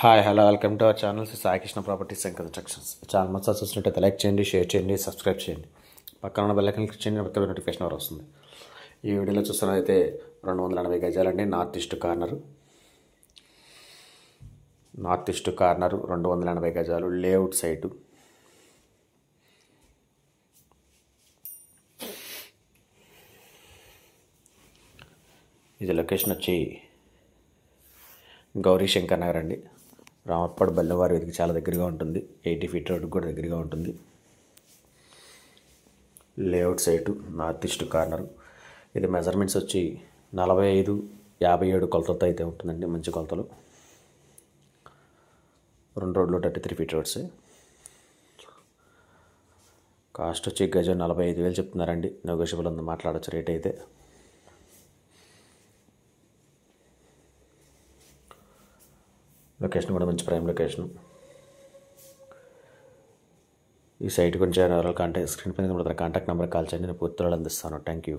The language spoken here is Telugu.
Hi hello welcome to our channel Sai Krishna properties and constructions. Channel మొత్తం చూసినట్టయితే లైక్ చేయండి, షేర్ చేయండి, సబ్స్క్రైబ్ చేయండి. పక్కన ఉన్న బెల్ ఐకాన్ క్లిక్ చేయండి, ప్రతి నోటిఫికేషన్ ఎవరు వస్తుంది. ఈ వీడియోలో చూస్తున్నదైతే 280 గజాలండి. నార్త్ ఈస్ట్ కార్నర్ 280 గజాలు లేఅవుట్ సైటు. ఇది లొకేషన్ వచ్చి గౌరీ శంకర్ నగర్ అండి. రామప్పడు బల్లెవారి వీధికి చాలా దగ్గరగా ఉంటుంది. 80 ఫీట్ రోడ్డుకి కూడా దగ్గరగా ఉంటుంది. Layout site north east corner. ఇది మెజర్మెంట్స్ వచ్చి 45-57 కొలతలతో అయితే ఉంటుందండి. మంచి కొలతలు. 2 రోడ్లు 33 ఫీట్ రోడ్స్. కాస్ట్ వచ్చి గజం 45,000 చెప్తున్నారండి. నెగోషియబుల్ ఉంది, మాట్లాడచ్చు రేట్ అయితే. లొకేషన్ కూడా మంచి ప్రైమ్ లొకేషన్. ఈ సైట్ గురించి కాంటాక్ట్ స్క్రీన్ పైన కాంటాక్ట్ నెంబర్ కాల్ చేయండి. నేను పూర్తి అందిస్తాను. Thank you.